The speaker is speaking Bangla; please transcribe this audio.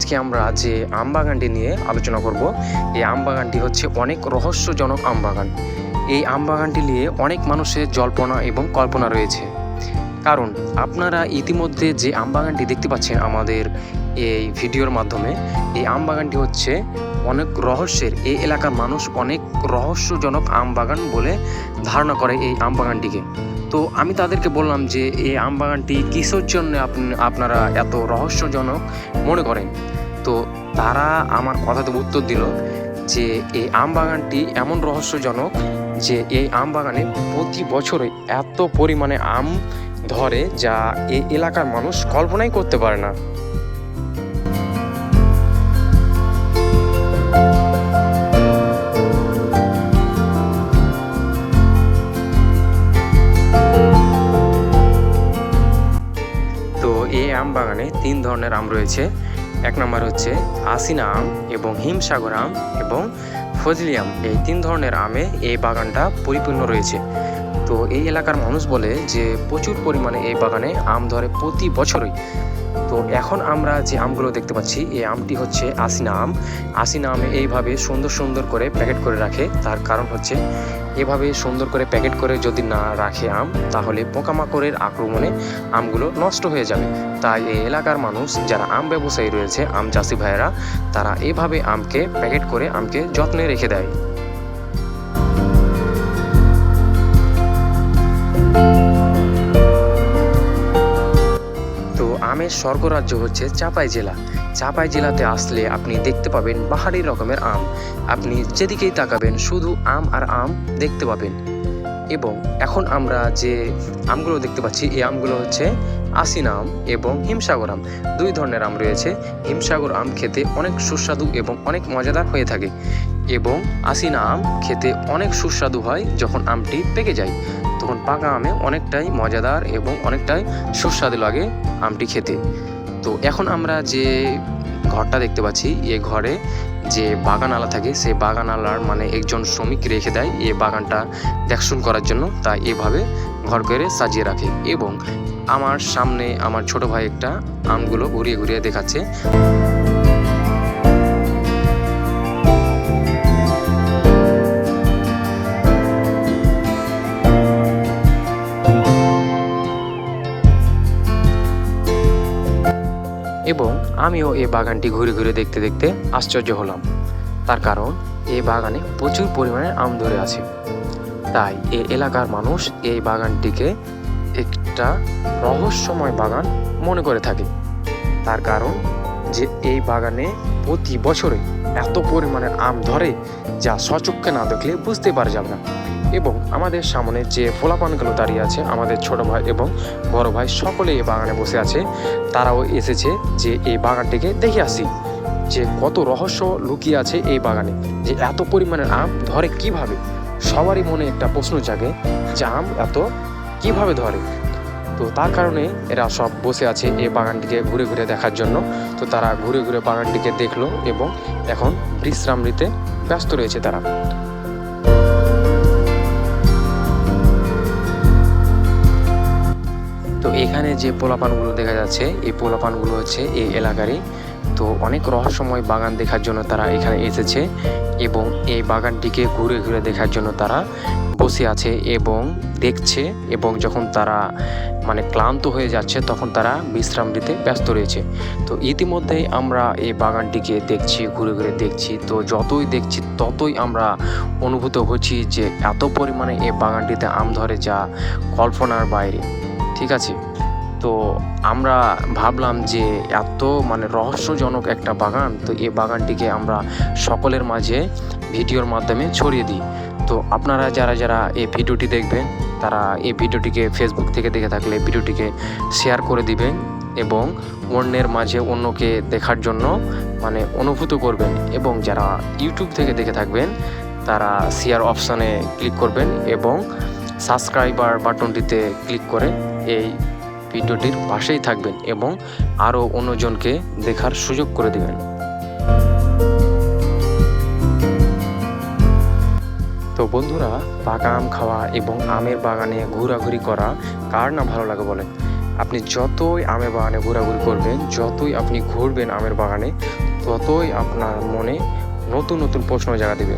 আজকে আমরা যে আম বাগানটি নিয়ে আলোচনা করব, এই আম বাগানটি হচ্ছে অনেক রহস্যজনক আম বাগান। এই আম বাগানটি নিয়ে অনেক মানুষের জল্পনা এবং কল্পনা রয়েছে। কারণ আপনারা ইতিমধ্যে যে আম বাগানটি দেখতে পাচ্ছেন আমাদের এই ভিডিওর মাধ্যমে, এই আম বাগানটি হচ্ছে অনেক রহস্যের। এই এলাকার মানুষ অনেক রহস্যজনক আম বাগান বলে ধারণা করে এই আম বাগানটিকে। তো আমি তাদেরকে বললাম যে এই আম বাগানটি কিসের জন্য আপনারা এত রহস্যজনক মনে করেন। তো তারা আমার কথাতে উত্তর দিল যে এই আম বাগানটি এমন রহস্যজনক যে এই আম বাগানে প্রতি বছরে এত পরিমাণে আম ধরে যা এই এলাকার মানুষ কল্পনাই করতে পারে না। তো এই আম বাগানে 3 ধরনের আম রয়েছে। এক নম্বর হচ্ছে আশিনা আম এবং হিমসাগর আম এবং ফজলি আম। এই 3 ধরনের আমে এই বাগানটা পরিপূর্ণ রয়েছে। তো এই এলাকার মানুষ বলে যে প্রচুর পরিমাণে এই বাগানে আম ধরে প্রতি বছরই। তো এখন আমরা যে আমগুলো দেখতে পাচ্ছি এই আমটি হচ্ছে আশিনা আম। আশিনা আমে এইভাবে সুন্দর সুন্দর করে প্যাকেট করে রাখে। তার কারণ হচ্ছে এভাবে সুন্দর করে প্যাকেট করে যদি না রাখে আম, তাহলে পোকামাকড়ের আক্রমণে আমগুলো নষ্ট হয়ে যাবে। তাই এই এলাকার মানুষ যারা আম ব্যবসায়ী রয়েছে, আম চাষি ভাইয়েরা, তারা এভাবে আমকে প্যাকেট করে আমকে যত্নে রেখে দেয়। আমের স্বর্গরাজ্য হচ্ছে চাঁপাই জেলা। চাঁপাই জেলাতে আসলে আপনি দেখতে পাবেন বাহারি রকমের আম। আপনি যেদিকেই তাকাবেন শুধু আম আর আম দেখতে পাবেন। এবং এখন আমরা যে আমগুলো দেখতে পাচ্ছি এই আমগুলো হচ্ছে আশিনা আম এবং হিমসাগর আম। 2 ধরনের আম রয়েছে। হিমসাগর আম খেতে অনেক সুস্বাদু এবং অনেক মজাদার হয়ে থাকে এবং আশিনা আম খেতে অনেক সুস্বাদু হয় যখন আমটি পেকে যায়। তখন পাকা আমে অনেকটাই মজাদার এবং অনেকটাই সুস্বাদু লাগে আমটি খেতে। তো এখন আমরা যে ঘরটা দেখতে পাচ্ছি এই ঘরে যে বাগানআলা থাকে, সেই বাগানআলার মানে একজন শ্রমিক রেখে দেয় এই বাগানটা দেখশুন করার জন্য। তাই এভাবে ঘর করে সাজিয়ে রাখে। এবং আমার সামনে আমার ছোট ভাই একটা আমগুলো ঘুরিয়ে ঘুরিয়ে দেখাচ্ছে। এবং আমিও এই বাগানটি ঘুরে ঘুরে দেখতে দেখতে আশ্চর্য হলাম। তার কারণ এই বাগানে প্রচুর পরিমাণে আম ধরে আছে। তাই এই এলাকার মানুষ এই বাগানটিকে একটা রহস্যময় বাগান মনে করে থাকে। তার কারণ যে এই বাগানে প্রতি বছরে এত পরিমাণে আম ধরে যা স্বচক্ষে না দেখলে বুঝতে পারা যাবে না। এবং আমাদের সামনে যে পোলাপানগুলো দাঁড়িয়ে আছে, আমাদের ছোট ভাই এবং বড় ভাই সকলে এই বাগানে বসে আছে। তারাও এসেছে যে এই বাগানটিকে দেখে আসি যে কত রহস্য লুকিয়ে আছে এই বাগানে, যে এত পরিমাণের আম ধরে কিভাবে। সবারই মনে একটা প্রশ্ন জাগে যে আম এত কিভাবে ধরে। তো তার কারণে এরা সব বসে আছে এই বাগানটিকে ঘুরে ঘুরে দেখার জন্য। তো তারা ঘুরে ঘুরে বাগানটিকে দেখলো এবং এখন বিশ্রাম নিতে ব্যস্ত রয়েছে তারা। তো এখানে যে পোলাপানগুলো দেখা যাচ্ছে এই পোলাপানগুলো হচ্ছে এই এলাকারই। তো অনেক রহস্যময় বাগান দেখার জন্য তারা এখানে এসেছে এবং এই বাগানটিকে ঘুরে ঘুরে দেখার জন্য তারা বসে আছে এবং দেখছে। এবং যখন তারা মানে ক্লান্ত হয়ে যাচ্ছে তখন তারা বিশ্রাম নিতে ব্যস্ত রয়েছে। তো ইতিমধ্যেই আমরা এই বাগানটিকে দেখছি, ঘুরে ঘুরে দেখছি। তো যতই দেখছি ততই আমরা অনুভূত হচ্ছি যে এত পরিমাণে এই বাগানটিতে আম ধরে যা কল্পনার বাইরে। ঠিক আছে, তো আমরা ভাবলাম যে এত মানে রহস্যজনক একটা বাগান, তো এই বাগানটিকে আমরা সকলের মাঝে ভিডিওর মাধ্যমে ছড়িয়ে দিই। তো আপনারা যারা যারা এই ভিডিওটি দেখবেন তারা এই ভিডিওটিকে ফেসবুক থেকে দেখে থাকলে ভিডিওটিকে শেয়ার করে দিবেন এবং অন্যের মাঝে অন্যকে দেখার জন্য মানে অনুভূত করবেন। এবং যারা ইউটিউব থেকে দেখে থাকবেন তারা শেয়ার অপশানে ক্লিক করবেন এবং সাবস্ক্রাইবার বাটনটিতে ক্লিক করে এই ভিডিওটির পাশেই থাকবেন এবং আরও অন্যজনকে দেখার সুযোগ করে দেবেন। তো বন্ধুরা, পাকা আম খাওয়া এবং আমের বাগানে ঘোরাঘুরি করা কার না ভালো লাগে বলেন। আপনি যতই আমের বাগানে ঘোরাঘুরি করবেন, যতই আপনি ঘুরবেন আমের বাগানে, ততই আপনার মনে নতুন নতুন প্রশ্ন জাগা দেবে।